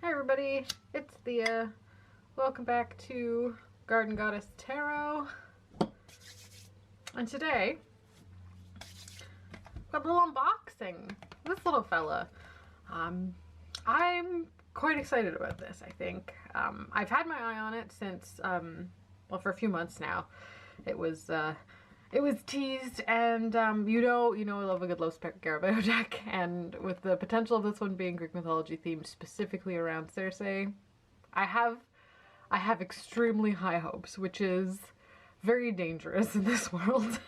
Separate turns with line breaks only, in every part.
Hi everybody, it's Thea. Welcome back to Garden Goddess Tarot. And today, a little unboxing. This little fella. I'm quite excited about this, I think. I've had my eye on it since, well, for a few months now. It was teased, and you know I love a good Los Scarabeo deck, and with the potential of this one being Greek mythology themed, specifically around Circe, I have extremely high hopes, which is very dangerous in this world,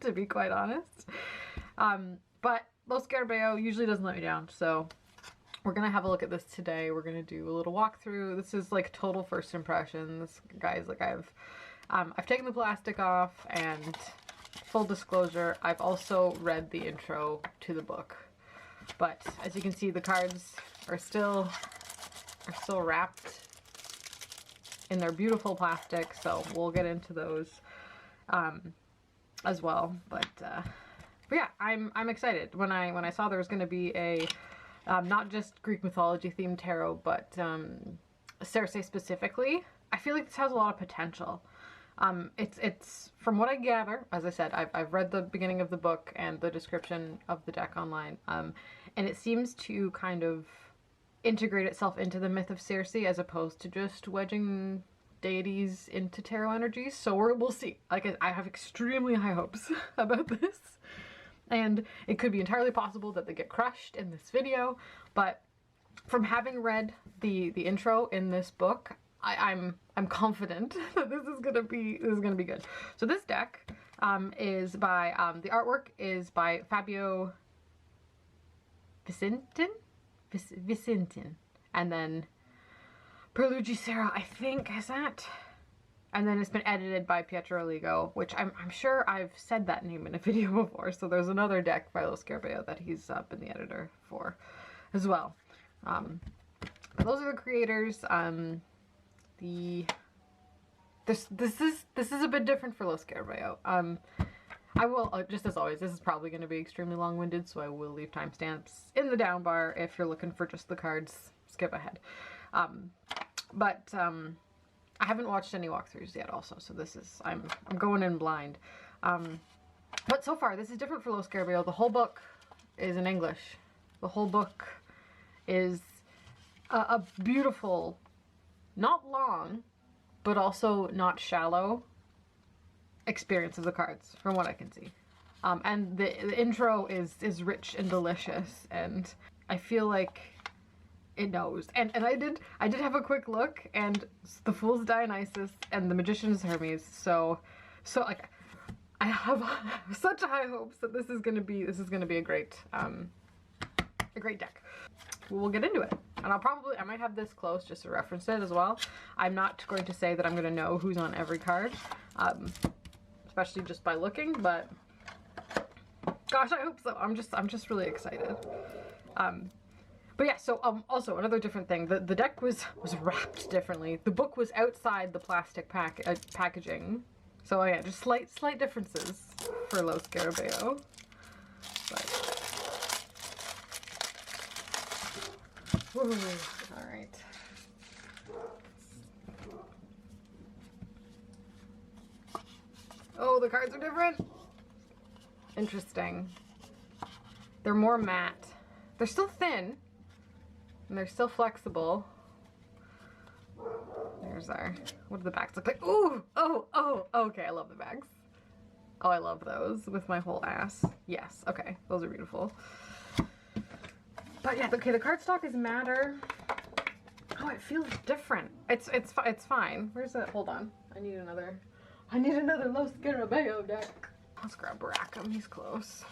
to be quite honest. But Los Scarabeo usually doesn't let me down, so we're gonna have a look at this today. We're gonna do a little walkthrough. This is like total first impressions, guys. Like I've taken the plastic off, and full disclosure, I've also read the intro to the book. But as you can see, the cards are still wrapped in their beautiful plastic, so we'll get into those as well. But yeah, I'm excited. When I saw there was going to be a not just Greek mythology themed tarot, but Circe specifically, I feel like this has a lot of potential. It's from what I gather, as I said, I've read the beginning of the book and the description of the deck online, and it seems to kind of integrate itself into the myth of Circe as opposed to just wedging deities into tarot energies. So we'll see. Like, I have extremely high hopes about this, and it could be entirely possible that they get crushed in this video, but from having read the intro in this book, I'm confident that this is gonna be good. So this deck is by the artwork is by Fabio Vicentin, and then Perluigi Serra, I think, is that? And then it's been edited by Pietro Ligo, which I'm sure I've said that name in a video before. So there's another deck by Los Scarabeo that he's been the editor for as well. Those are the creators. This is a bit different for Los Scarabeo. I will, just as always, this is probably going to be extremely long-winded, so I will leave timestamps in the down bar. If you're looking for just the cards, skip ahead. But I haven't watched any walkthroughs yet also, so this is, I'm going in blind. But so far, this is different for Los Scarabeo. The whole book is in English. The whole book is a beautiful, not long, but also not shallow experience of the cards, from what I can see. And the intro is rich and delicious, and I feel like it knows. And I did have a quick look, and the Fool's Dionysus and the Magician's Hermes. So like, I have such high hopes that this is gonna be a great deck. We'll get into it. And I might have this close just to reference it as well. I'm not going to say that I'm going to know who's on every card, especially just by looking, but gosh, I hope so. I'm just really excited. But yeah, so also another different thing, the deck was wrapped differently. The book was outside the plastic packaging. So yeah, just slight differences for Los Scarabeo. But all right. Oh, the cards are different. Interesting. They're more matte. They're still thin, and they're still flexible. There's our, what do the backs look like? Ooh, oh, okay, I love the backs. Oh, I love those with my whole ass. Yes, okay, those are beautiful. But yeah, okay, the cardstock is matter. Oh, it feels different. It's fine. Where's it? Hold on. I need another Los Scarabeo deck. Let's grab Rackham. He's close.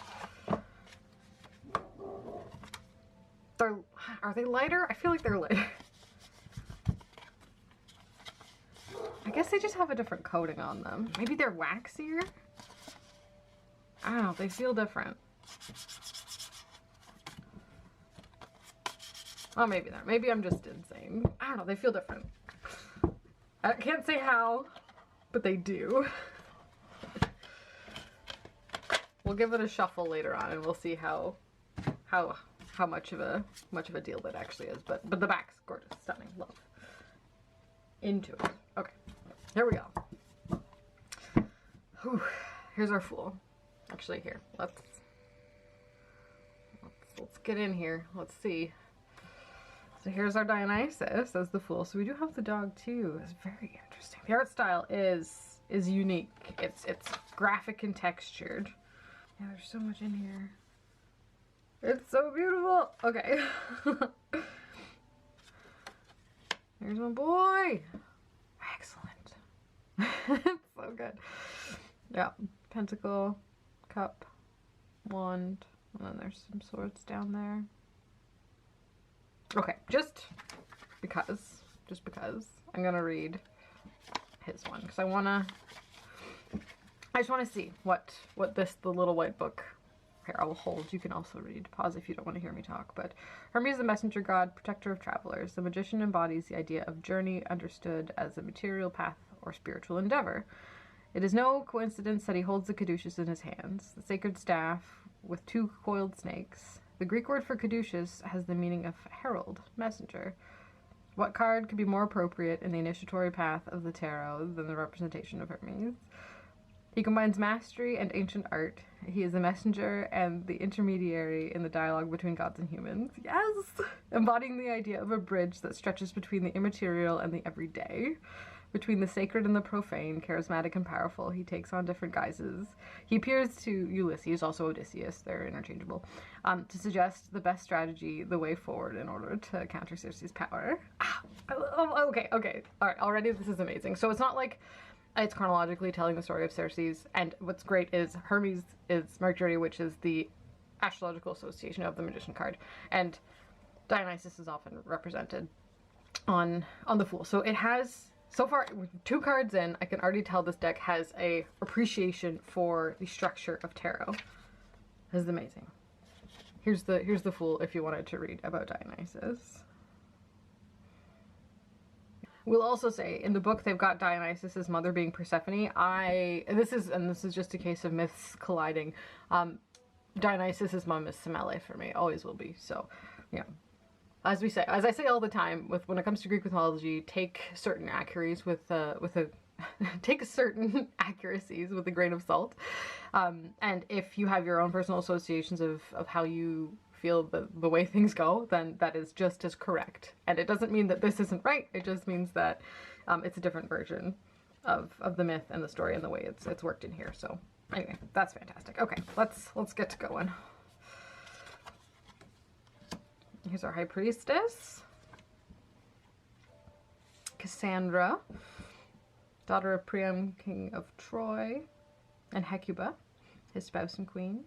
Are they lighter? I feel like they're lighter. I guess they just have a different coating on them. Maybe they're waxier? I don't know. They feel different. Oh, maybe not. Maybe I'm just insane. I don't know. They feel different. I can't say how, but they do. We'll give it a shuffle later on, and we'll see how how much of a deal that actually is. But the back's gorgeous, stunning, love. Into it. Okay, here we go. Whew. Here's our Fool. Actually, here, let's get in here. Let's see. So here's our Dionysus as the Fool. So we do have the dog too. It's very interesting. The art style is unique. It's graphic and textured. Yeah, there's so much in here. It's so beautiful. Okay. There's my boy. Excellent. It's so good. Yeah. Pentacle, cup, wand, and then there's some swords down there. Okay, just because I'm gonna read his one because I just wanna see what the little white book. Here, I will hold. You can also read. Pause if you don't want to hear me talk. But Hermes, the messenger god, protector of travelers. The magician embodies the idea of journey understood as a material path or spiritual endeavor. It is no coincidence that he holds the caduceus in his hands, the sacred staff with 2 coiled snakes. The Greek word for caduceus has the meaning of herald, messenger. What card could be more appropriate in the initiatory path of the tarot than the representation of Hermes? He combines mastery and ancient art. He is the messenger and the intermediary in the dialogue between gods and humans. Yes! Embodying the idea of a bridge that stretches between the immaterial and the everyday. Between the sacred and the profane, charismatic and powerful, he takes on different guises. He appears to Ulysses, also Odysseus, they're interchangeable, to suggest the best strategy, the way forward in order to counter Circe's power. Okay. All right, already this is amazing. So it's not like it's chronologically telling the story of Circe's, and what's great is Hermes is Mercury, which is the astrological association of the Magician card, and Dionysus is often represented on the Fool. So it has, so far, with 2 cards in, I can already tell this deck has a appreciation for the structure of tarot. This is amazing. Here's the Fool if you wanted to read about Dionysus. We'll also say in the book they've got Dionysus's mother being Persephone. This is just a case of myths colliding. Dionysus's mom is Semele for me, always will be. So, yeah. As I say all the time, when it comes to Greek mythology, take certain accuracies with take certain accuracies with a grain of salt. And if you have your own personal associations of how you feel the way things go, then that is just as correct. And it doesn't mean that this isn't right. It just means that it's a different version of the myth and the story and the way it's worked in here. So anyway, that's fantastic. Okay, let's get to going. Here's our High Priestess, Cassandra, daughter of Priam, king of Troy, and Hecuba, his spouse and queen.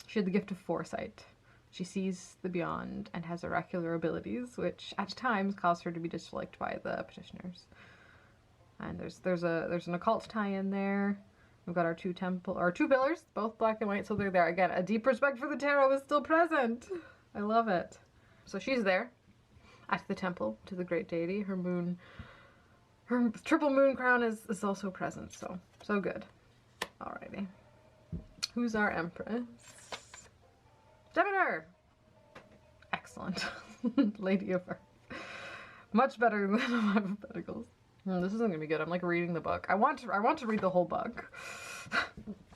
She had the gift of foresight. She sees the beyond and has oracular abilities, which at times cause her to be disliked by the petitioners. And there's an occult tie-in there. We've got our 2 pillars, both black and white, so they're there. Again, a deep respect for the tarot is still present. I love it. So she's there at the temple to the great deity. Her triple moon crown is also present, so good. Alrighty. Who's our Empress? Demeter! Excellent. Lady of Earth. Much better than my hypotheticals. This isn't gonna be good. I'm like reading the book. I want to read the whole book.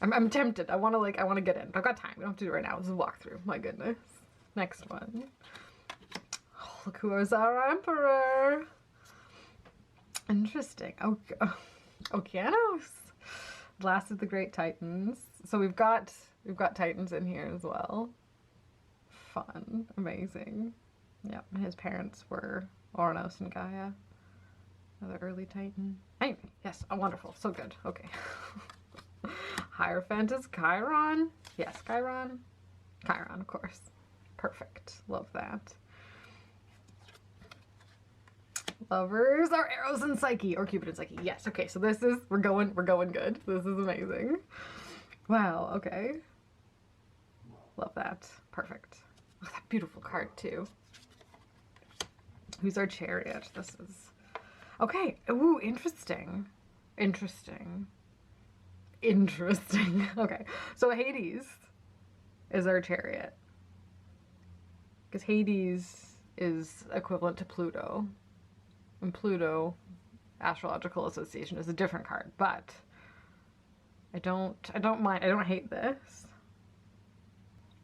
I'm tempted. I want to get in. I've got time. We don't have to do it right now. This is a walkthrough. My goodness. Next one. Oh, look who is our Emperor. Interesting. Okeanos. Last of the Great Titans. So we've got Titans in here as well. Fun. Amazing. Yep. His parents were Ouranos and Gaia. Another early Titan. Anyway, yes. Oh, wonderful. So good. Okay. Hierophant is Chiron. Yes, Chiron. Chiron, of course. Perfect. Love that. Lovers are Eros and Psyche, or Cupid and Psyche. Yes, okay, so this is, we're going good. This is amazing. Wow, okay. Love that. Perfect. Oh, that beautiful card, too. Who's our Chariot? This is... Okay. Ooh, interesting. Interesting. Okay, so Hades is our Chariot. Because Hades is equivalent to Pluto. And Pluto, astrological association, is a different card. But I don't mind. I don't hate this.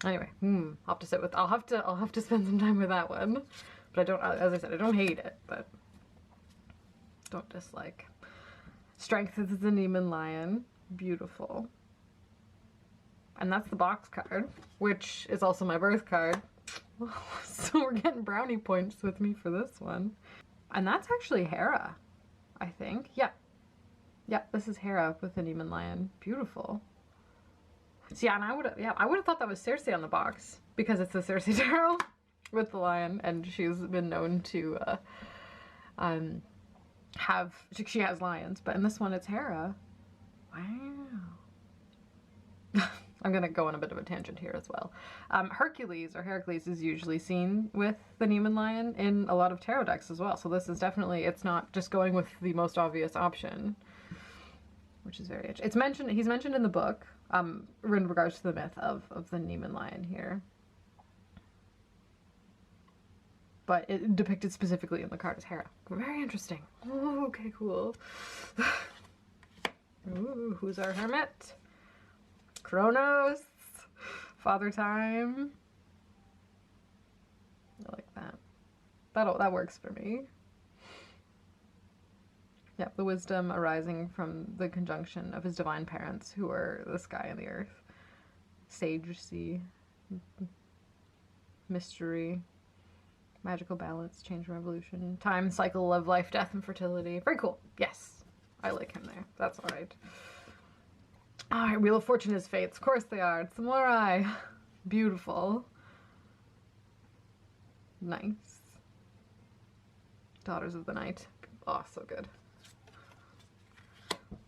Anyway, I'll have to sit with. I'll have to spend some time with that one. But I don't. As I said, I don't hate it, but don't dislike. Strength is the Neiman Lion. Beautiful. And that's the box card, which is also my birth card. So we're getting brownie points with me for this one. And that's actually Hera, I think. Yeah. Yeah, this is Hera with the Neiman Lion. Beautiful. So yeah, and I would have thought that was Circe on the box because it's the Circe tarot with the lion, and she's been known to she has lions, but in this one it's Hera. Wow. I'm gonna go on a bit of a tangent here as well. Hercules is usually seen with the Neiman Lion in a lot of tarot decks as well. So this is definitely, it's not just going with the most obvious option, which is very interesting. It's mentioned, he's mentioned in the book, in regards to the myth of the Neiman Lion here. But it depicted specifically in the card as Hera. Very interesting. Oh, okay, cool. Ooh, who's our hermit? Kronos. Father Time. I like that. That works for me. Yeah, the wisdom arising from the conjunction of his divine parents, who are the sky and the earth. Sage sea. Mystery. Magical balance, change and revolution, time, cycle of life, death, and fertility. Very cool. Yes, I like him there. That's all right. All right, Wheel of Fortune is fates. Of course they are. It's samurai. Beautiful. Nice. Daughters of the Night. Oh, so good.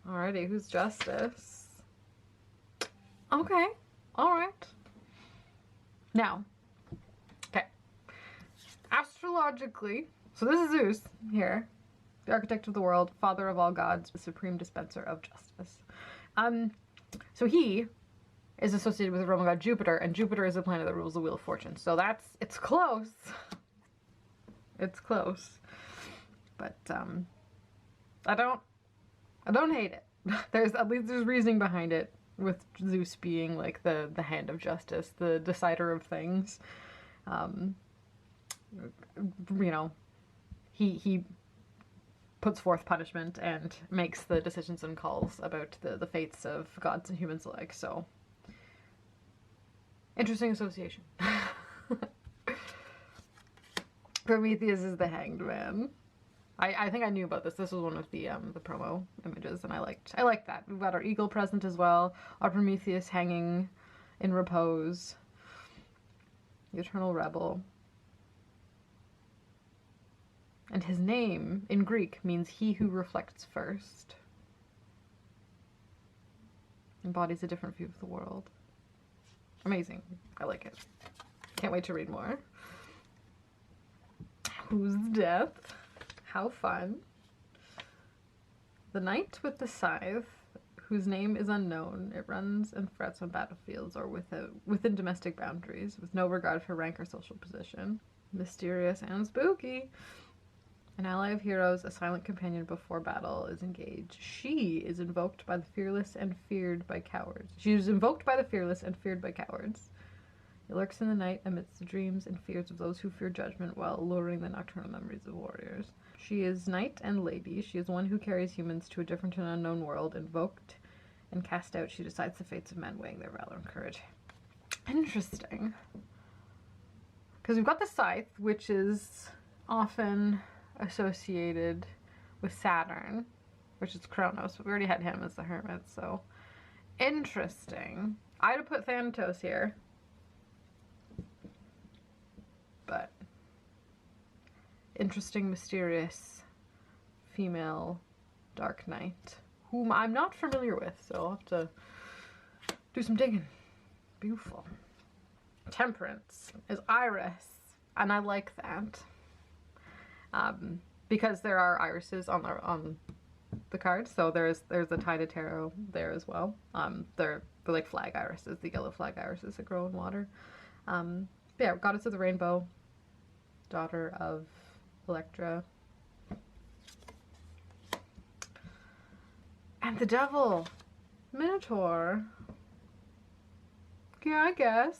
Alrighty, who's Justice? Okay. All right. Now. Astrologically, so this is Zeus here, the architect of the world, father of all gods, the supreme dispenser of justice. So he is associated with the Roman god Jupiter, and Jupiter is the planet that rules the Wheel of Fortune. So it's close. It's close. But I don't hate it. At least there's reasoning behind it, with Zeus being like the hand of justice, the decider of things. You know, he puts forth punishment and makes the decisions and calls about the fates of gods and humans alike, so interesting association. Prometheus is the Hanged Man. I think I knew about this. This was one of the promo images, and I liked that. We've got our eagle present as well, our Prometheus hanging in repose, the eternal rebel. And his name, in Greek, means he who reflects first. Embodies a different view of the world. Amazing. I like it. Can't wait to read more. Who's Death? How fun. The Knight with the Scythe, whose name is unknown. It runs and frets on battlefields or within domestic boundaries, with no regard for rank or social position. Mysterious and spooky. An ally of heroes, a silent companion before battle is engaged. She is invoked by the fearless and feared by cowards. She is invoked by the fearless and feared by cowards. It lurks in the night amidst the dreams and fears of those who fear judgment while alluring the nocturnal memories of warriors. She is knight and lady. She is one who carries humans to a different and unknown world. Invoked and cast out, she decides the fates of men, weighing their valor and courage. Interesting. Because we've got the Scythe, which is often associated with Saturn, which is Kronos, but we already had him as the hermit, so interesting. I'd have put Thanatos here, but interesting, mysterious female dark knight, whom I'm not familiar with, so I'll have to do some digging. Beautiful. Temperance is Iris, and I like that. Because there are irises on the card, so there's a Theia tarot there as well. They're like flag irises, the yellow flag irises that grow in water. But yeah, goddess of the rainbow, daughter of Electra. And the devil, Minotaur. Yeah, I guess.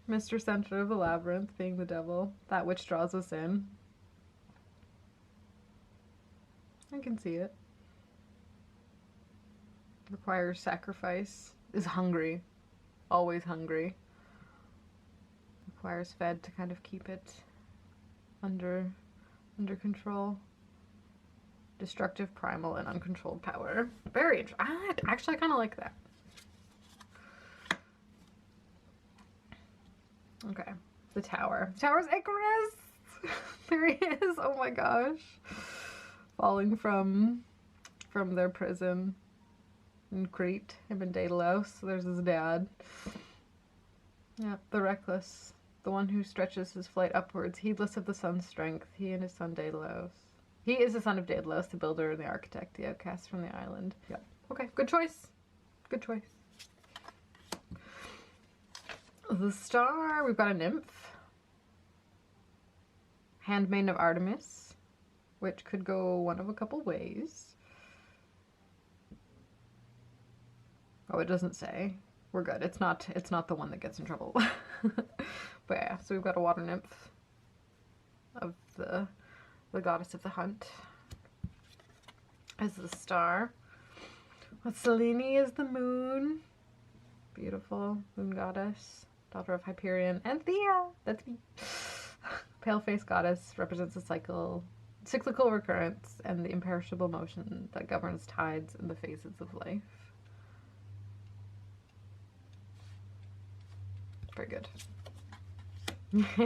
Mr. Center of the Labyrinth being the devil, that which draws us in. I can see it. Requires sacrifice. Is hungry. Always hungry. Requires fed to kind of keep it under control. Destructive, primal, and uncontrolled power. Very interesting. Actually, I kind of like that. Okay. The tower. The tower's Icarus! There he is! Oh my gosh. Falling from their prison in Crete. Him and Daedalus. There's his dad. Yeah, the reckless. The one who stretches his flight upwards, heedless of the sun's strength. He and his son Daedalus. He is the son of Daedalus, the builder and the architect, the outcast from the island. Yep. Okay, good choice. Good choice. The star, we've got a nymph. Handmaiden of Artemis, which could go one of a couple ways. Oh, it doesn't say. We're good. It's not the one that gets in trouble. But yeah, so we've got a water nymph of the goddess of the hunt as the star. Selene is the moon. Beautiful moon goddess, daughter of Hyperion and Theia. That's me. Pale-faced goddess represents the cyclical recurrence and the imperishable motion that governs tides and the phases of life. Very good.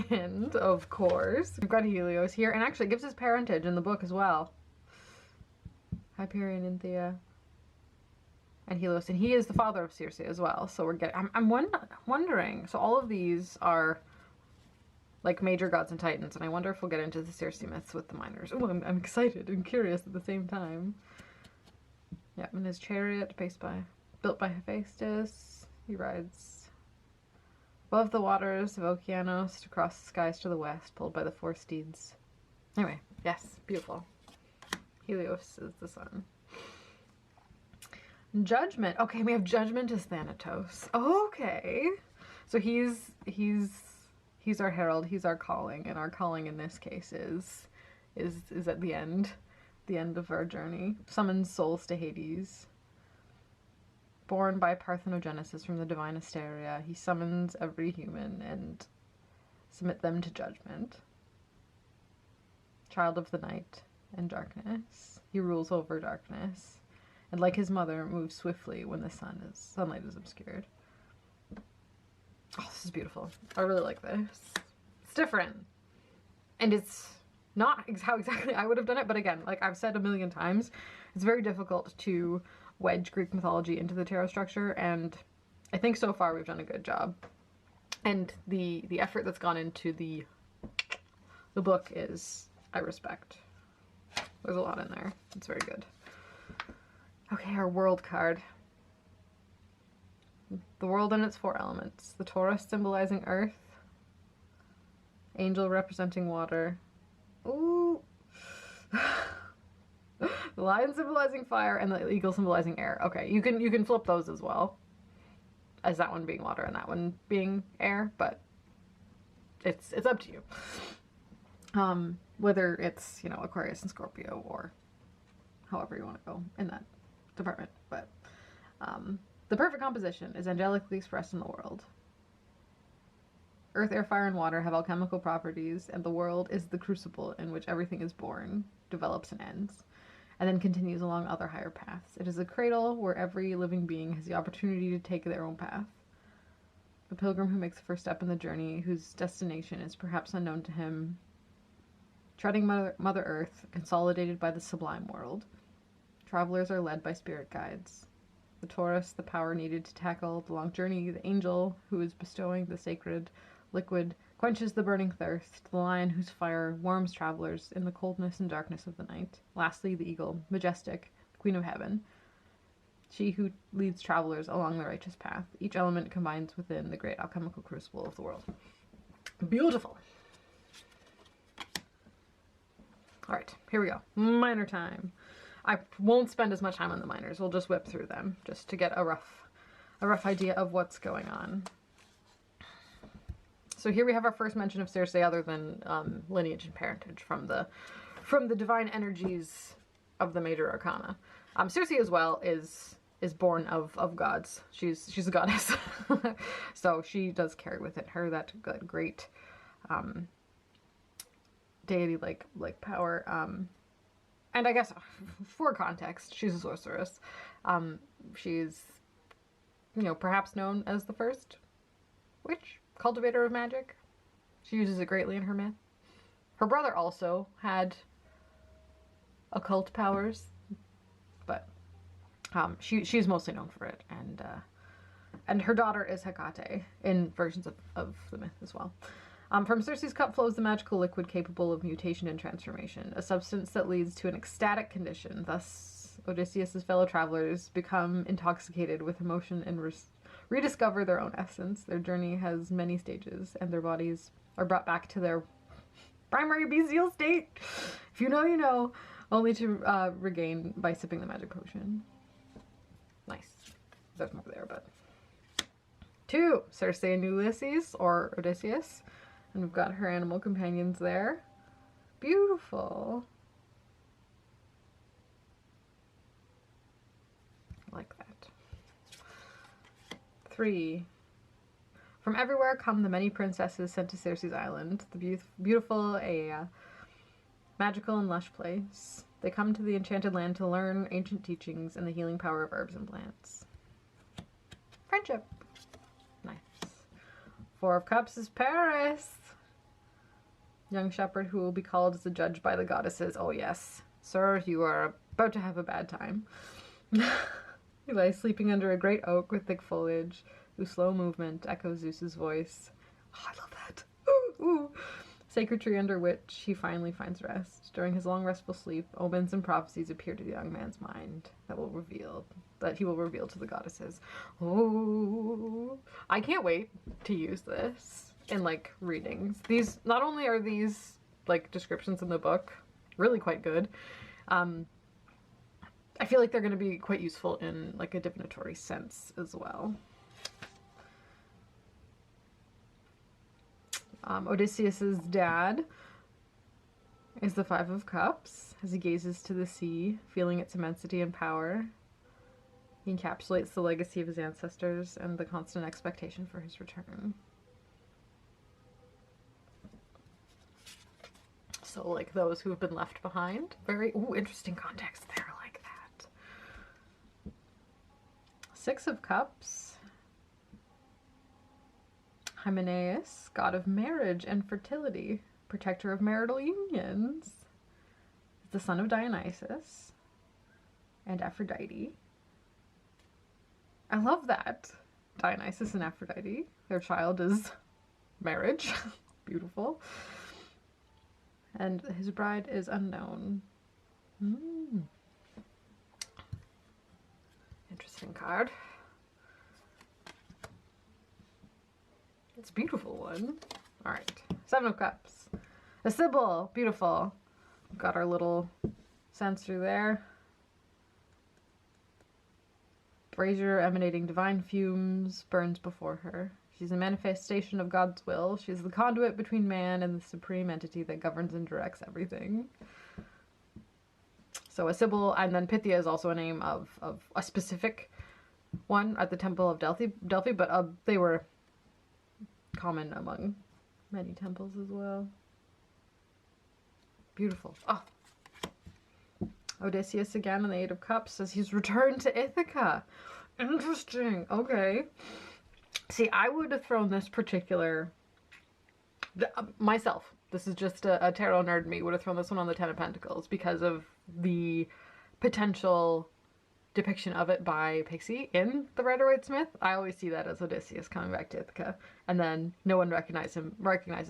And, of course, we've got Helios here, and actually it gives his parentage in the book as well. Hyperion and Theia. And Helios, and he is the father of Circe as well, so we're getting... I'm wondering, so all of these are, like, major gods and titans, and I wonder if we'll get into the Circe myths with the minors. Oh, I'm excited and curious at the same time. Yeah, and his chariot, built by Hephaestus, he rides above the waters of Okeanos to cross the skies to the west, pulled by the four steeds. Anyway, yes, beautiful. Helios is the sun. Judgment. Okay, we have Judgment as Thanatos. Okay. So he's our herald, he's our calling, and our calling in this case is at the end of our journey. Summons souls to Hades. Born by parthenogenesis from the divine Asteria, he summons every human and submit them to judgment. Child of the night and darkness, he rules over darkness, and like his mother, moves swiftly when the sunlight is obscured. Oh, this is beautiful. I really like this. It's different, and it's not how exactly I would have done it, but again, like I've said a million times, it's very difficult to wedge Greek mythology into the tarot structure, and I think so far we've done a good job. And the effort that's gone into the book is, I respect. There's a lot in there. It's very good. Okay, our world card. The world and its four elements. The Taurus symbolizing earth. Angel representing water. Ooh. The lion symbolizing fire and the eagle symbolizing air. Okay, you can flip those as well, as that one being water and that one being air, but it's up to you. Whether it's, you know, Aquarius and Scorpio or however you want to go in that department. But the perfect composition is angelically expressed in the world. Earth, air, fire, and water have alchemical properties, and the world is the crucible in which everything is born, develops, and ends, and then continues along other higher paths. It is a cradle where every living being has the opportunity to take their own path. The pilgrim who makes the first step in the journey, whose destination is perhaps unknown to him, treading Mother Earth, consolidated by the sublime world. Travelers are led by spirit guides. The Taurus, the power needed to tackle the long journey. The angel, who is bestowing the sacred liquid, quenches the burning thirst. The lion, whose fire warms travelers in the coldness and darkness of the night. Lastly, the eagle, majestic, queen of heaven. she who leads travelers along the righteous path. Each element combines within the great alchemical crucible of the world. Beautiful. All right, here we go. Minor time. I won't spend as much time on the minors. We'll just whip through them just to get a rough idea of what's going on. So here we have our first mention of Circe, other than lineage and parentage from the divine energies of the major arcana. Circe as well is born of gods. She's a goddess, so she does carry within her that great deity like power. And I guess for context, she's a sorceress. She's, you know, perhaps known as the first witch, cultivator of magic. She uses it greatly in her myth. Her brother also had occult powers, but she's mostly known for it. And her daughter is Hecate in versions of the myth as well. From Circe's cup flows the magical liquid capable of mutation and transformation, a substance that leads to an ecstatic condition. Thus, Odysseus' fellow travelers become intoxicated with emotion and rediscover their own essence. Their journey has many stages, and their bodies are brought back to their primary bestial state. If you know, you know. Only to regain by sipping the magic potion. Nice. There's more there, but... 2. Circe and Ulysses, or Odysseus. And we've got her animal companions there. Beautiful. I like that. 3. From everywhere come the many princesses sent to Circe's island, the beautiful Theia. Magical and lush place. They come to the enchanted land to learn ancient teachings and the healing power of herbs and plants. Friendship. Nice. 4 of Cups is Paris. Young shepherd who will be called as a judge by the goddesses. Oh yes, sir, you are about to have a bad time. He lies sleeping under a great oak with thick foliage, whose slow movement echoes Zeus's voice. Oh, I love that. Ooh, ooh. Sacred tree under which he finally finds rest. During his long restful sleep, omens and prophecies appear to the young man's mind that he will reveal to the goddesses. Oh, I can't wait to use this in like readings. These, not only are these like descriptions in the book really quite good, I feel like they're going to be quite useful in like a divinatory sense as well. Odysseus's dad is the 5 of Cups. As he gazes to the sea, feeling its immensity and power, he encapsulates the legacy of his ancestors and the constant expectation for his return. So like those who have been left behind. Very interesting context there, like that. 6 of Cups. Hymenaeus, god of marriage and fertility, protector of marital unions, is the son of Dionysus and Aphrodite. I love that. Dionysus and Aphrodite. Their child is marriage. Beautiful. And his bride is unknown. Interesting card. It's a beautiful one. All right, 7 of Cups. A Sibyl, beautiful. We've got our little censer there. Brazier emanating divine fumes burns before her. She's a manifestation of God's will. She's the conduit between man and the supreme entity that governs and directs everything. So a Sibyl, and then Pythia is also a name of a specific one at the Temple of Delphi, but they were common among many temples as well. Beautiful. Oh. Odysseus again in the 8 of Cups says he's returned to Ithaca. Interesting. Okay. See, I would have thrown this particular... myself. This is just a tarot nerd me. Would have thrown this one on the 10 of Pentacles because of the potential depiction of it by Pixie in the Rider-Waite Smith. I always see that as Odysseus coming back to Ithaca, and then no one recognizes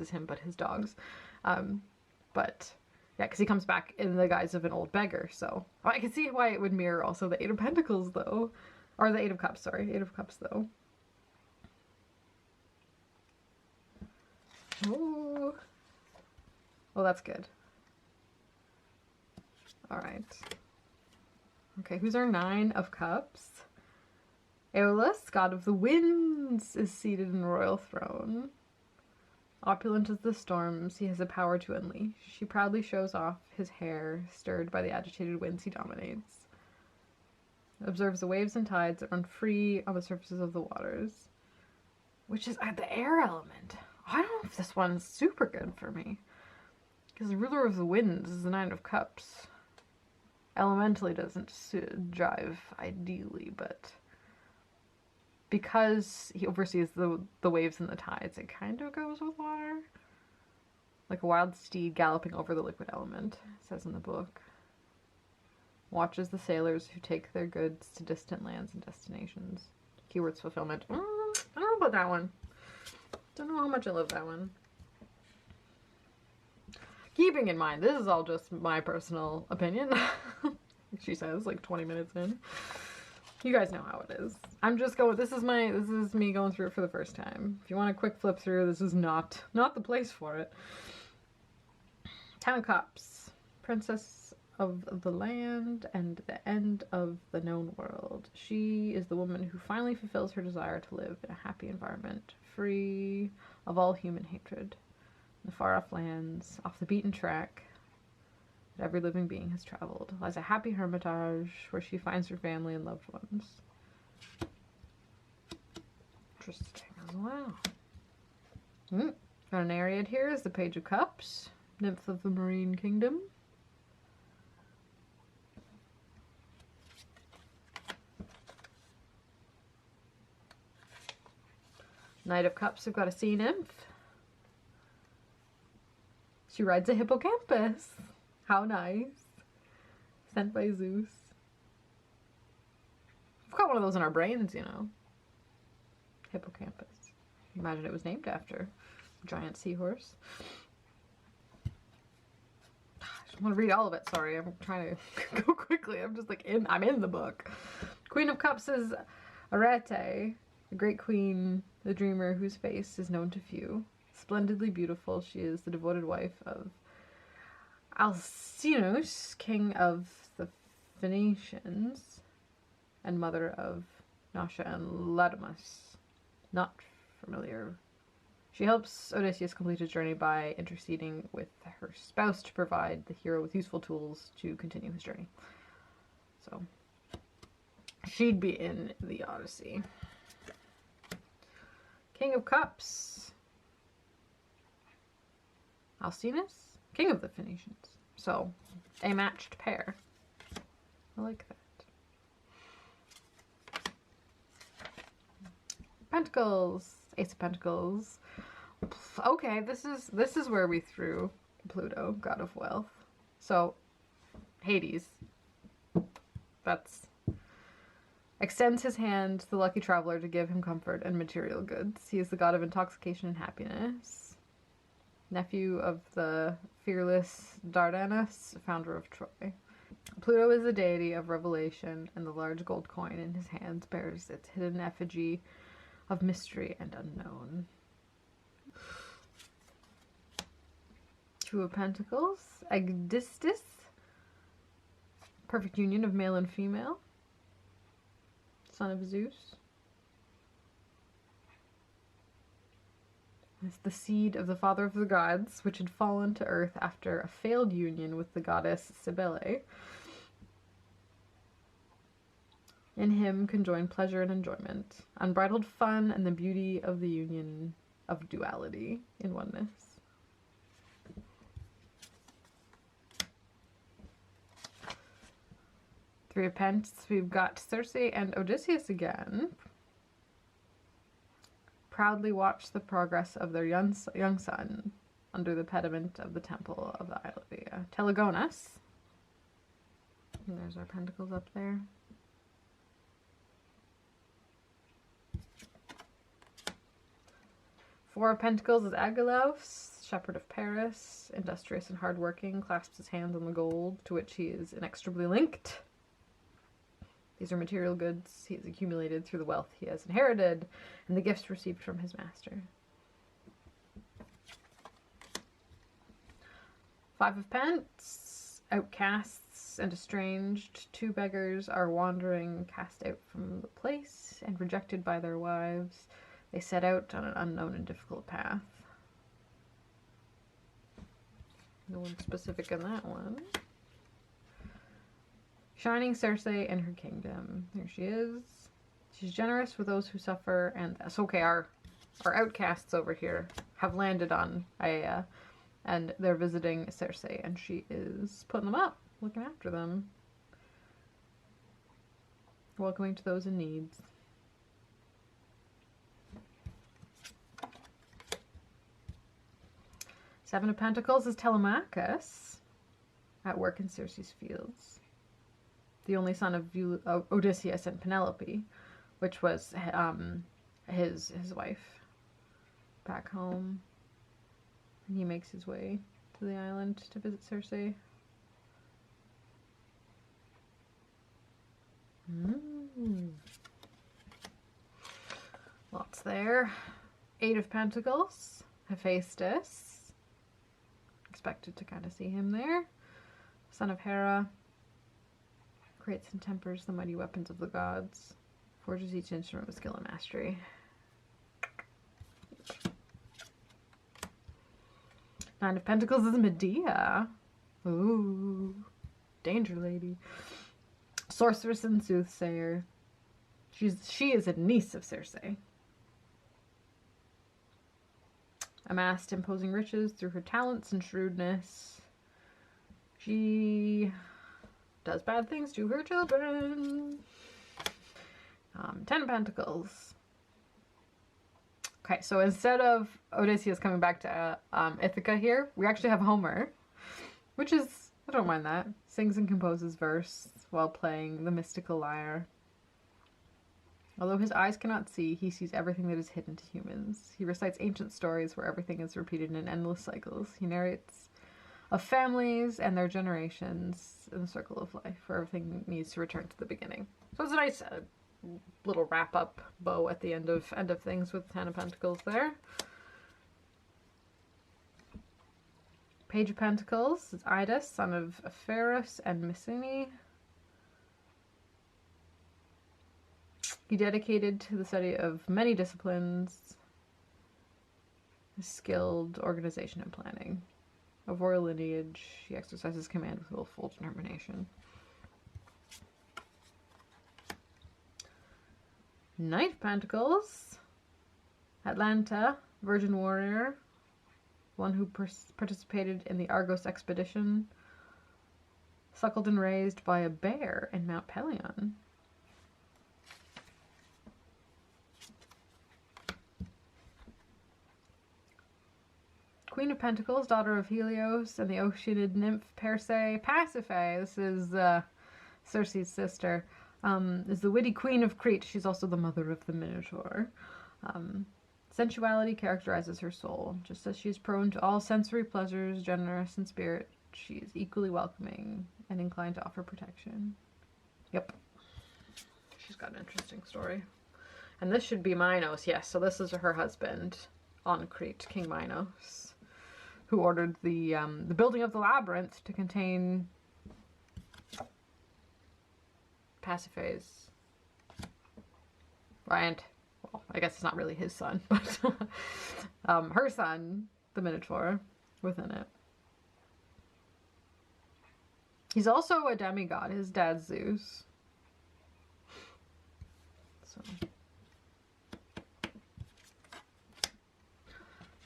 him but his dogs. But yeah, because he comes back in the guise of an old beggar, so I can see why it would mirror also the 8 of Pentacles though. Or the Eight of Cups, sorry. Eight of Cups, though. Ooh. Oh, that's good. Alright. Okay, who's our Nine of Cups? Aeolus, god of the winds, is seated in the royal throne. Opulent as the storms, he has a power to unleash. He proudly shows off his hair, stirred by the agitated winds he dominates. Observes the waves and tides that run free on the surfaces of the waters. Which is the air element. I don't know if this one's super good for me. Because the ruler of the winds is the Nine of Cups. Elementally doesn't jive ideally, but because he oversees the waves and the tides, it kind of goes with water. Like a wild steed galloping over the liquid element, it says in the book. Watches the sailors who take their goods to distant lands and destinations. Keywords fulfillment. I don't know about that one. Don't know how much I love that one. Keeping in mind, this is all just my personal opinion. She says, like 20 minutes in. You guys know how it is. I'm just going, this is me going through it for the first time. If you want a quick flip through, this is not the place for it. Ten of Cups. Princess of the land and the end of the known world. She is the woman who finally fulfills her desire to live in a happy environment, free of all human hatred. In the far-off lands, off the beaten track that every living being has traveled, lies a happy hermitage where she finds her family and loved ones. Interesting as well. Got an Ariad here is the Page of Cups, nymph of the marine kingdom. Knight of Cups, we've got a sea nymph. She rides a hippocampus. How nice. Sent by Zeus. We've got one of those in our brains, you know. Hippocampus. Imagine it was named after a giant seahorse. I just want to read all of it. Sorry, I'm trying to go quickly. I'm just like, I'm in the book. Queen of Cups is Arete, the great queen, the dreamer whose face is known to few. Splendidly beautiful, she is the devoted wife of Alcinous, king of the Phoenicians, and mother of Nausea and Laodamas. Not familiar. She helps Odysseus complete his journey by interceding with her spouse to provide the hero with useful tools to continue his journey. So, she'd be in the Odyssey. King of Cups. Alcinous? King of the Phoenicians. So, a matched pair. I like that. Pentacles. Ace of Pentacles. Okay, this is where we threw Pluto, god of wealth. So, Hades. That's extends his hand to the lucky traveler to give him comfort and material goods. He is the god of intoxication and happiness. Nephew of the fearless Dardanus, founder of Troy. Pluto is the deity of revelation, and the large gold coin in his hands bears its hidden effigy of mystery and unknown. Two of Pentacles. Aegisthus. Perfect union of male and female. Son of Zeus. It's the seed of the father of the gods, which had fallen to earth after a failed union with the goddess Cybele. In him conjoin pleasure and enjoyment, unbridled fun, and the beauty of the union of duality in oneness. Three of Pents, we've got Circe and Odysseus again. Proudly watch the progress of their young son under the pediment of the temple of the Isle of Theia. Telegonus. And there's our pentacles up there. Four of Pentacles is Agelaus, shepherd of Paris, industrious and hardworking, clasps his hands on the gold, to which he is inextricably linked. These are material goods he has accumulated through the wealth he has inherited and the gifts received from his master. 5 of Pence. Outcasts and estranged. 2 beggars are wandering, cast out from the place and rejected by their wives. They set out on an unknown and difficult path. No one specific in that one. Shining Circe and her kingdom. There she is. She's generous with those who suffer, and that's okay. Our outcasts over here have landed on Theia, and they're visiting Circe, and she is putting them up, looking after them, welcoming to those in need. Seven of Pentacles is Telemachus, at work in Circe's fields. The only son of Odysseus and Penelope, which was his wife back home. And he makes his way to the island to visit Circe. Lots there. 8 of Pentacles, Hephaestus. Expected to kind of see him there. Son of Hera. Creates and tempers the mighty weapons of the gods. Forges each instrument with skill and mastery. 9 of Pentacles is Medea. Ooh. Danger lady. Sorceress and soothsayer. She is a niece of Circe. Amassed imposing riches through her talents and shrewdness. She does bad things to her children. 10 of Pentacles. Okay, so instead of Odysseus coming back to Ithaca here, we actually have Homer, which is, I don't mind that. Sings and composes verse while playing the mystical lyre. Although his eyes cannot see, he sees everything that is hidden to humans. He recites ancient stories where everything is repeated in endless cycles. He narrates of families and their generations in the circle of life, where everything needs to return to the beginning. So it's a nice little wrap-up bow at the end of things with 10 of Pentacles there. Page of Pentacles is Idas, son of Pharos and Mycenae. He dedicated to the study of many disciplines, skilled organization and planning. Of royal lineage, he exercises command with willful determination. Knight of Pentacles, Atalanta, virgin warrior, one who participated in the Argos expedition, suckled and raised by a bear in Mount Pelion. Queen of Pentacles, daughter of Helios and the Oceanid nymph Pasiphae. This is Circe's sister. Is the witty queen of Crete. She's also the mother of the Minotaur. Sensuality characterizes her soul. Just as she is prone to all sensory pleasures, generous in spirit, she is equally welcoming and inclined to offer protection. Yep. She's got an interesting story. And this should be Minos, yes. So this is her husband on Crete, King Minos, who ordered the building of the labyrinth to contain Pasiphae's, and, well, I guess it's not really his son, but her son, the Minotaur, within it. He's also a demigod. His dad's Zeus. So.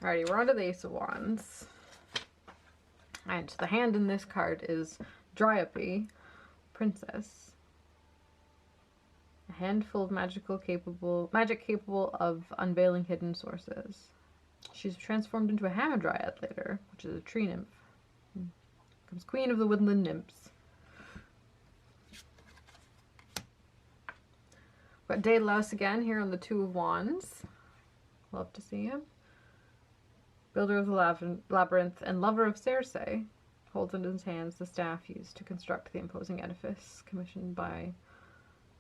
Alrighty, we're on to the Ace of Wands. And the hand in this card is Dryope, Princess. A handful of magic capable of unveiling hidden sources. She's transformed into a Hamadryad later, which is a tree nymph. Becomes queen of the woodland nymphs. Got Daedalus again here on the Two of Wands. Love to see him. Builder of the labyrinth and lover of Circe, holds in his hands the staff used to construct the imposing edifice commissioned by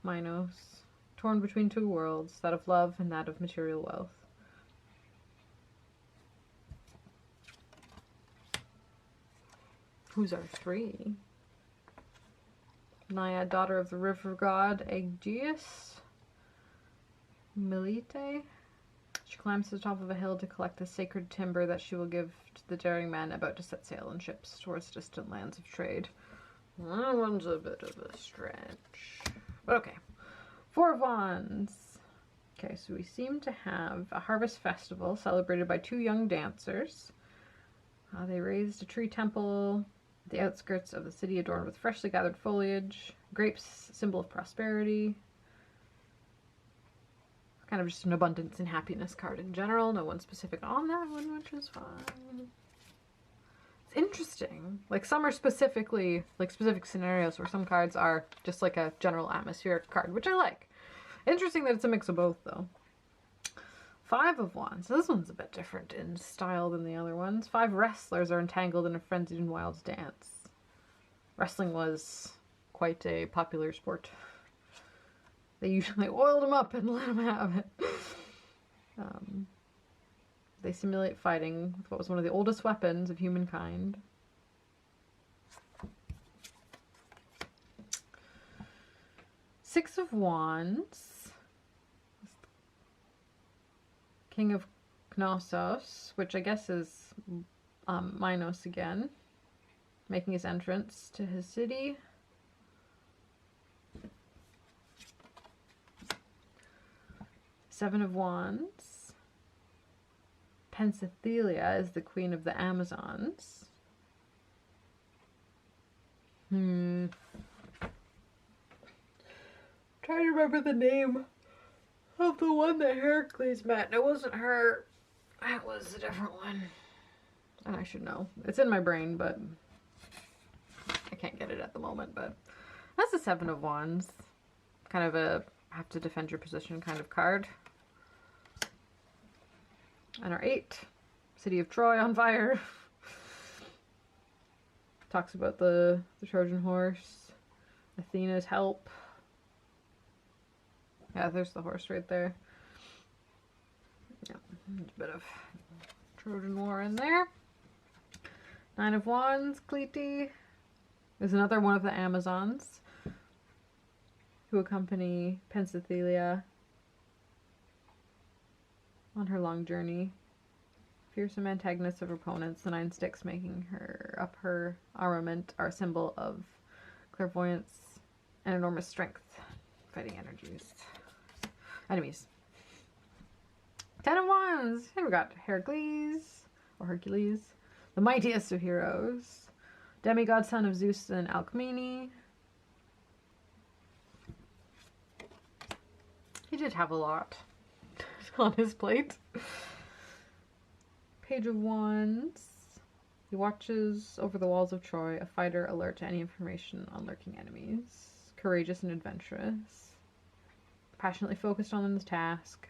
Minos, torn between two worlds, that of love and that of material wealth. Who's our 3? Naiad, daughter of the river god Aegeus. Melite. She climbs to the top of a hill to collect the sacred timber that she will give to the daring men about to set sail in ships towards distant lands of trade. That one's a bit of a stretch. But okay. 4 of Wands. Okay, so we seem to have a harvest festival celebrated by 2 young dancers. They raised a tree temple at the outskirts of the city adorned with freshly gathered foliage. Grapes, symbol of prosperity. Kind of just an abundance and happiness card in general. No one specific on that one, which is fine. It's interesting. Like, some are specifically, like, specific scenarios where some cards are just like a general atmospheric card, which I like. Interesting that it's a mix of both, though. 5 of Wands. So this one's a bit different in style than the other ones. 5 wrestlers are entangled in a frenzied and wild dance. Wrestling was quite a popular sport. They usually oiled him up and let him have it. They simulate fighting with what was one of the oldest weapons of humankind. Six of Wands. King of Knossos, which I guess is Minos again, making his entrance to his city. Seven of Wands. Theia is the queen of the Amazons. Trying to remember the name of the one that Heracles met. It wasn't her. That was a different one. And I should know. It's in my brain, but I can't get it at the moment. But that's the 7 of Wands. Kind of a have to defend your position kind of card. And our 8, City of Troy on fire. Talks about the Trojan horse, Athena's help. Yeah, there's the horse right there. Yeah, there's a bit of Trojan War in there. 9 of Wands, Clete, is another one of the Amazons who accompany Theia on her long journey. Fearsome antagonist of her opponents, the 9 sticks making her up her armament are a symbol of clairvoyance and enormous strength, fighting enemies. 10 of Wands. Here we got Heracles, or Hercules, the mightiest of heroes, demigod son of Zeus and Alcmene. He did have a lot on his plate. Page of Wands. He watches over the walls of Troy, a fighter alert to any information on lurking enemies. Courageous and adventurous. Passionately focused on his task.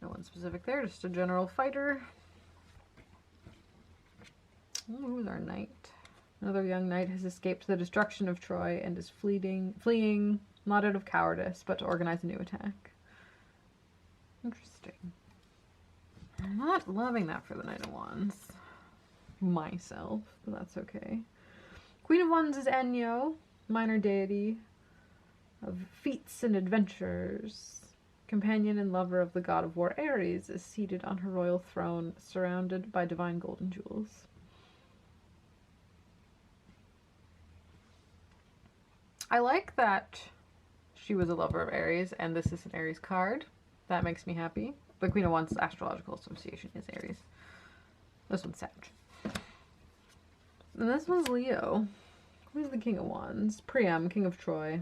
No one specific there, just a general fighter. Who's our knight? Another young knight has escaped the destruction of Troy and is fleeing, not out of cowardice, but to organize a new attack. Interesting. I'm not loving that for the Knight of Wands myself, but that's okay. Queen of Wands is Enyo, minor deity of feats and adventures. Companion and lover of the god of war Ares is seated on her royal throne, surrounded by divine golden jewels. I like that she was a lover of Ares, and this is an Ares card. That makes me happy. The Queen of Wands' astrological association is Aries. This one's Sag. And this one's Leo. Who's the King of Wands? Priam, King of Troy.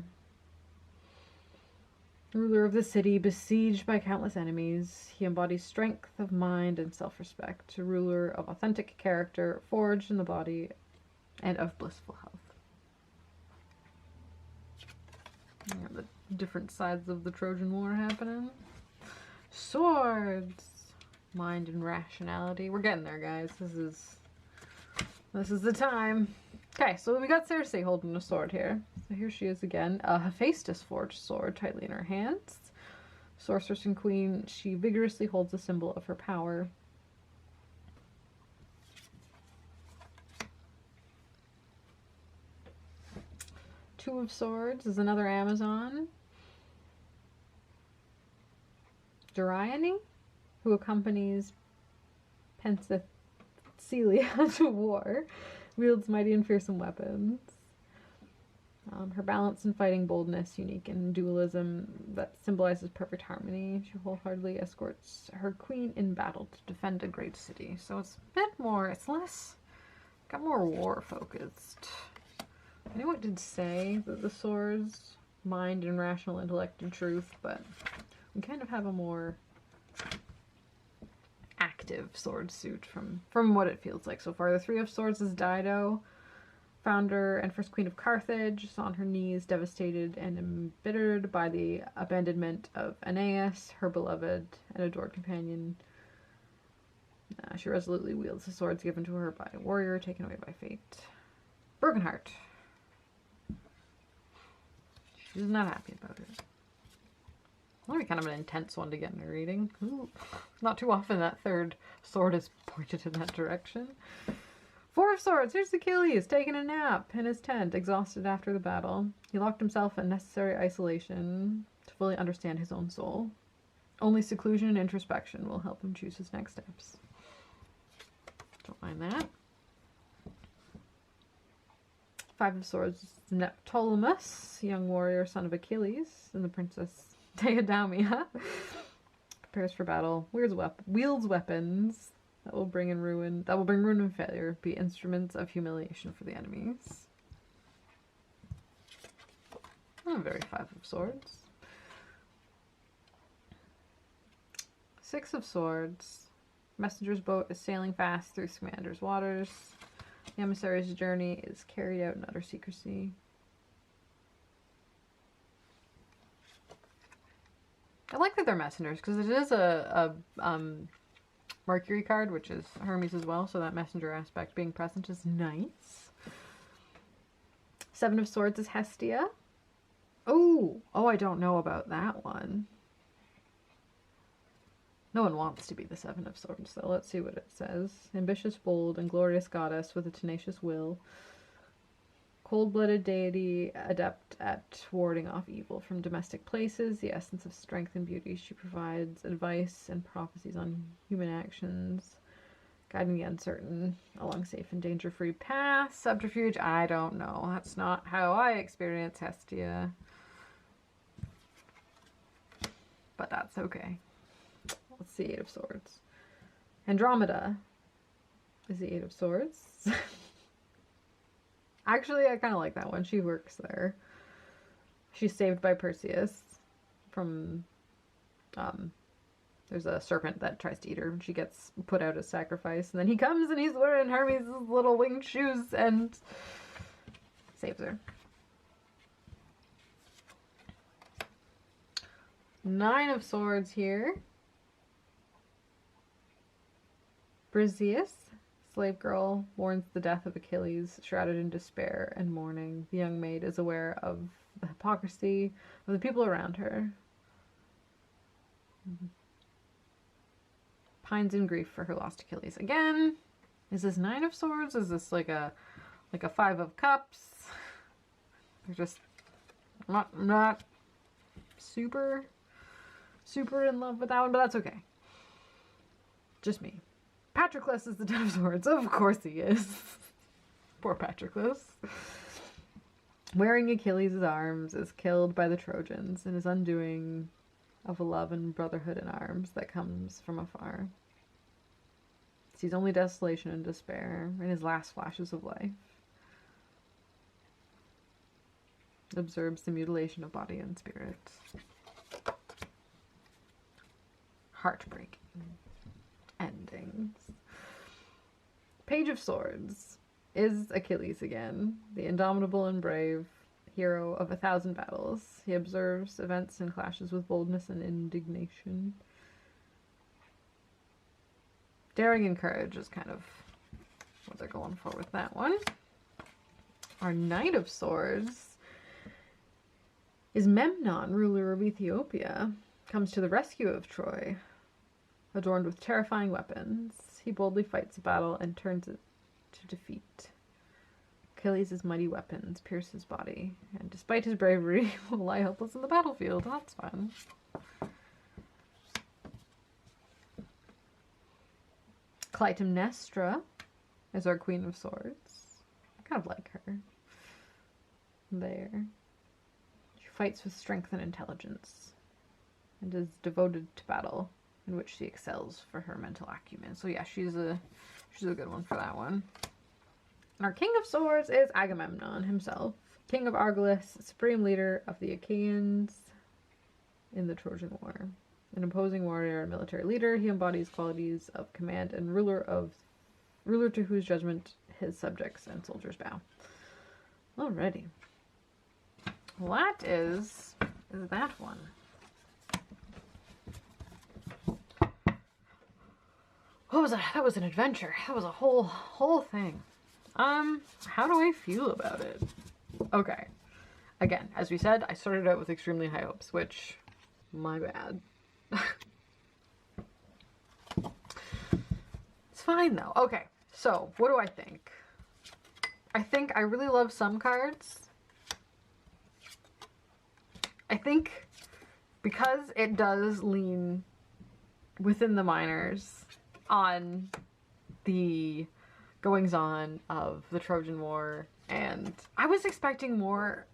Ruler of the city, besieged by countless enemies. He embodies strength of mind and self-respect. A ruler of authentic character, forged in the body, and of blissful health. The different sides of the Trojan War happening. Swords. Mind and rationality. We're getting there, guys. This is This is the time. Okay, so we got Circe holding a sword here. So here she is again. A Hephaestus forged sword tightly in her hands. Sorceress and queen, she vigorously holds a symbol of her power. Two of Swords is another Amazon. Doriane, who accompanies Penthesilea to war, wields mighty and fearsome weapons. Her balance and fighting boldness, unique in dualism that symbolizes perfect harmony. She wholeheartedly escorts her queen in battle to defend a great city. So it's a bit more, it's less, got more war focused. I know it did say that the swords, mind and rational intellect and truth, but we kind of have a more active sword suit from what it feels like so far. The Three of Swords is Dido, founder and first queen of Carthage, is on her knees, devastated and embittered by the abandonment of Aeneas, her beloved and adored companion. She resolutely wields the swords given to her by a warrior, taken away by fate. Broken heart. She's not happy about it. That'll be kind of an intense one to get in a reading. Ooh. Not too often that third sword is pointed in that direction. Four of Swords. Here's Achilles, taking a nap in his tent, exhausted after the battle. He locked himself in necessary isolation to fully understand his own soul. Only seclusion and introspection will help him choose his next steps. Don't mind that. Five of Swords, Neoptolemus, young warrior, son of Achilles, and the princess Theia prepares for battle, wields weapons that will bring ruin and failure, be instruments of humiliation for the enemies. Very Five of Swords. Six of Swords. Messenger's boat is sailing fast through Scamander's waters. The emissary's journey is carried out in utter secrecy. I like that they're messengers because it is a Mercury card, which is Hermes as well, so that messenger aspect being present is nice. Seven of Swords is Hestia. Oh, I don't know about that one. No one wants to be the Seven of Swords, so let's see what it says. Ambitious, bold, and glorious goddess with a tenacious will. Cold-blooded deity, adept at warding off evil from domestic places, the essence of strength and beauty. She provides advice and prophecies on human actions, guiding the uncertain along safe and danger-free paths. Subterfuge, I don't know. That's not how I experience Hestia. But that's okay. Let's see, Eight of Swords. Andromeda is the Eight of Swords. Actually, I kind of like that one. She works there. She's saved by Perseus from, there's a serpent that tries to eat her. She gets put out as sacrifice. And then he comes and he's wearing Hermes' little winged shoes and saves her. Nine of Swords here. Briseis, slave girl, mourns the death of Achilles, shrouded in despair and mourning. The young maid is aware of the hypocrisy of the people around her. Pines in grief for her lost Achilles. Again, is this Nine of Swords? Is this like a Five of Cups? They're just not super in love with that one, but that's okay. Just me. Patroclus is the Ten of Swords. Of course he is. Poor Patroclus. Wearing Achilles' arms, is killed by the Trojans and is undoing of a love and brotherhood in arms that comes from afar. Sees only desolation and despair in his last flashes of life. Observes the mutilation of body and spirit. Heartbreaking endings. Page of Swords is Achilles again, the indomitable and brave hero of 1,000 battles. He observes events and clashes with boldness and indignation. Daring and courage is kind of what they're going for with that one. Our Knight of Swords is Memnon, ruler of Ethiopia, comes to the rescue of Troy. Adorned with terrifying weapons, he boldly fights a battle and turns it to defeat. Achilles' mighty weapons pierce his body, and despite his bravery, he will lie helpless in the battlefield. That's fun. Clytemnestra is our Queen of Swords. I kind of like her. There. She fights with strength and intelligence, and is devoted to battle, in which she excels for her mental acumen. So yeah, she's a good one for that one. And our King of Swords is Agamemnon himself, King of Argolis, supreme leader of the Achaeans in the Trojan War. An imposing warrior and military leader, he embodies qualities of command and ruler to whose judgment his subjects and soldiers bow. Alrighty. Well, that is that one. What was that? That was an adventure. That was a whole thing. How do I feel about it? Okay. Again, as we said, I started out with extremely high hopes, which, my bad. It's fine though. Okay, so what do I think? I think I really love some cards. I think because it does lean within the minors on the goings-on of the Trojan War, and I was expecting more,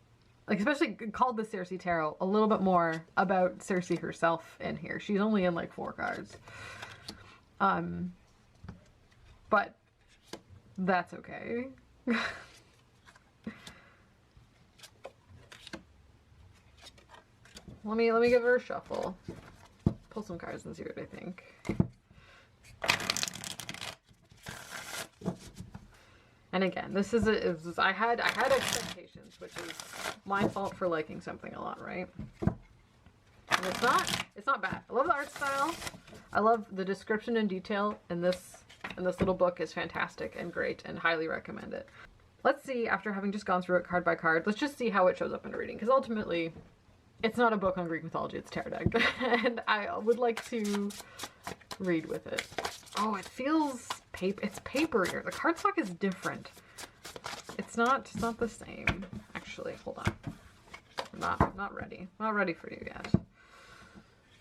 like, especially called the Circe Tarot, a little bit more about Circe herself in here. She's only in like 4 cards. But that's okay. Let me give her a shuffle. Pull some cards and see what I think. And again, this is I had expectations, which is my fault for liking something a lot, right? And it's not bad. I love the art style. I love the description and detail in this little book is fantastic and great, and highly recommend it. Let's see, after having just gone through it card by card, let's just see how it shows up in a reading, because ultimately it's not a book on Greek mythology, it's tarot deck. And I would like to read with it. Oh, it feels it's paperier. The cardstock is different. It's not the same. Actually, hold on. I'm not ready. Not ready for you yet.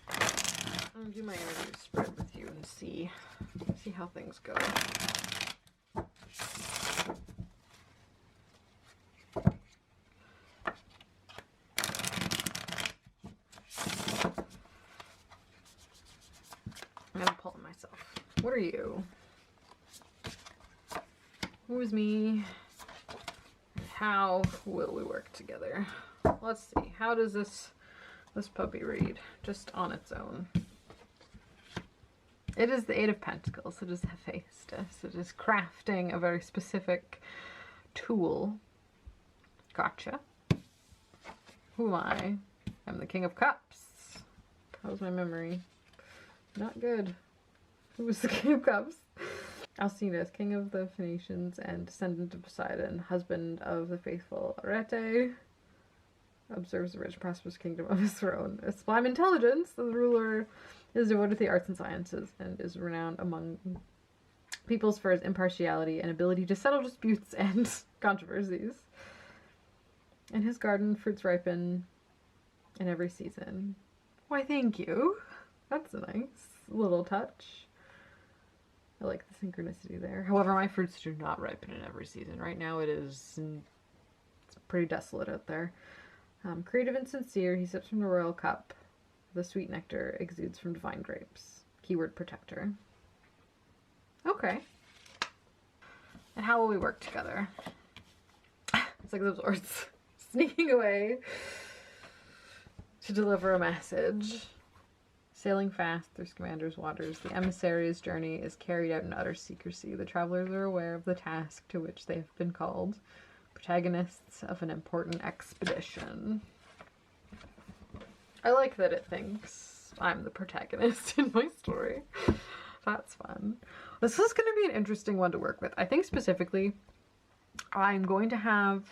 I'm gonna do my interview spread with you and see how things go. I'm gonna pull it myself. What are you? Who is me? How will we work together? Let's see. How does this puppy read? Just on its own. It is the Eight of Pentacles. It is Hephaestus. It is crafting a very specific tool. Gotcha. Who am I? I'm the King of Cups. How's my memory? Not good. Who was the King of Cups? Alcinous, king of the Phoenicians and descendant of Poseidon, husband of the faithful Arete, observes the rich, prosperous kingdom of his throne. A sublime intelligence, the ruler is devoted to the arts and sciences and is renowned among peoples for his impartiality and ability to settle disputes and controversies. In his garden, fruits ripen in every season. Why, thank you. That's a nice little touch. I like the synchronicity there. However, my fruits do not ripen in every season. Right now it's pretty desolate out there. Creative and sincere, he sips from the royal cup. The sweet nectar exudes from divine grapes. Keyword protector. Okay. And how will we work together? It's like those words sneaking away to deliver a message. Sailing fast through Scamander's waters, the emissary's journey is carried out in utter secrecy. The travelers are aware of the task to which they have been called, protagonists of an important expedition. I like that it thinks I'm the protagonist in my story. That's fun. This is going to be an interesting one to work with. I think specifically, I'm going to have...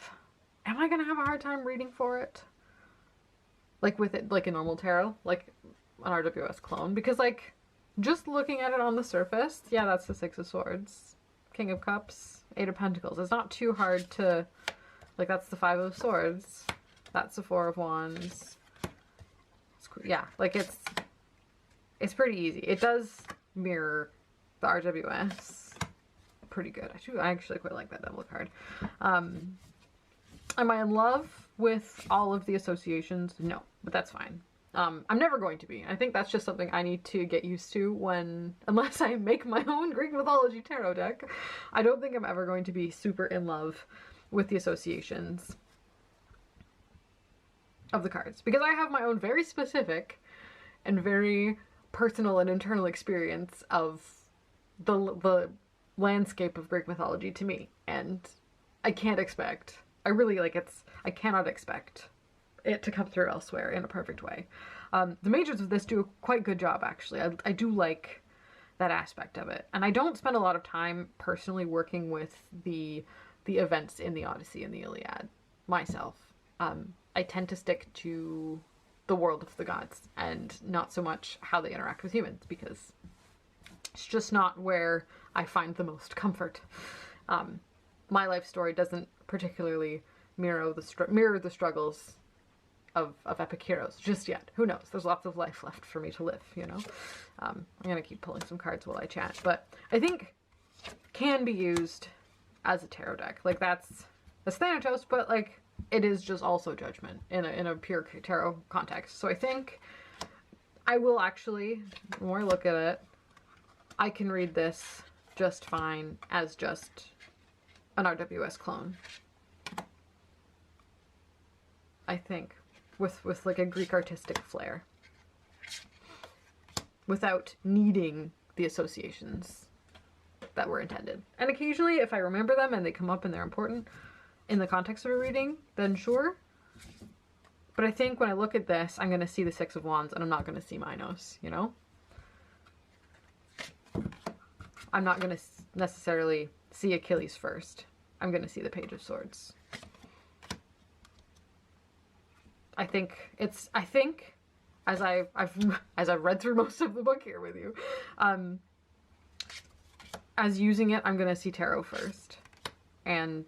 Am I going to have a hard time reading for it? Like with it, like a normal tarot? Like an RWS clone? Because like, just looking at it on the surface, yeah, that's the Six of Swords. King of Cups, Eight of Pentacles. It's not too hard to... Like, that's the Five of Swords. That's the Four of Wands. Yeah, like it's pretty easy. It does mirror the RWS pretty good. I actually quite like that Devil card. Am I in love with all of the associations? No, but that's fine. I'm never going to be. I think that's just something I need to get used to unless I make my own Greek mythology tarot deck. I don't think I'm ever going to be super in love with the associations of the cards, because I have my own very specific and very personal and internal experience of the landscape of Greek mythology to me, and I cannot expect it to come through elsewhere in a perfect way. The majors of this do a quite good job, actually. I do like that aspect of it, and I don't spend a lot of time personally working with the events in the Odyssey and the Iliad myself. I tend to stick to the world of the gods and not so much how they interact with humans, because it's just not where I find the most comfort. My life story doesn't particularly mirror the struggles of epic heroes just yet. Who knows? There's lots of life left for me to live, you know? I'm gonna keep pulling some cards while I chat, but I think can be used as a tarot deck. Like, that's Thanatos, but like, it is just also Judgment in a pure tarot context. So I think I will actually, the more I look at it, I can read this just fine as just an RWS clone. I think. With like a Greek artistic flair. Without needing the associations that were intended. And occasionally, if I remember them and they come up and they're important in the context of a reading, then sure. But I think when I look at this, I'm going to see the Six of Wands and I'm not going to see Minos, you know? I'm not going to necessarily see Achilles first. I'm going to see the Page of Swords. I think as I've read through most of the book here with you, as using it, I'm going to see tarot first and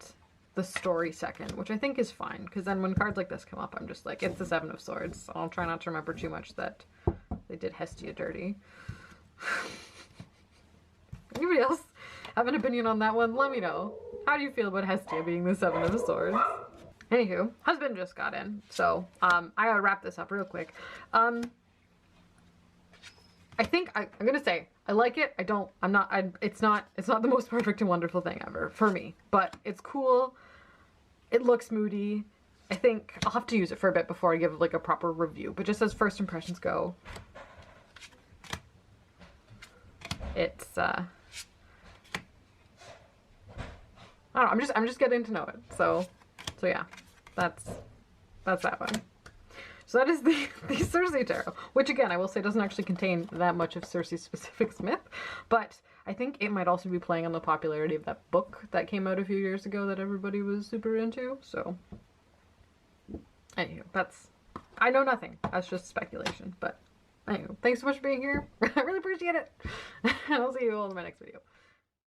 the story second, which I think is fine, because then when cards like this come up, I'm just like, it's the Seven of Swords. I'll try not to remember too much that they did Hestia dirty. Anybody else have an opinion on that one? Let me know. How do you feel about Hestia being the Seven of Swords? Anywho, husband just got in, so I gotta wrap this up real quick. I think I'm gonna say I like it. It's not the most perfect and wonderful thing ever for me, but it's cool. It looks moody. I think I'll have to use it for a bit before I give like a proper review, but just as first impressions go, it's I don't know, I'm just getting to know it. So yeah, that's that one. So that is the Circe Tarot, which again, I will say doesn't actually contain that much of Circe's specific myth, but I think it might also be playing on the popularity of that book that came out a few years ago that everybody was super into, so. Anywho, I know nothing. That's just speculation, but anywho, thanks so much for being here. I really appreciate it. And I'll see you all in my next video.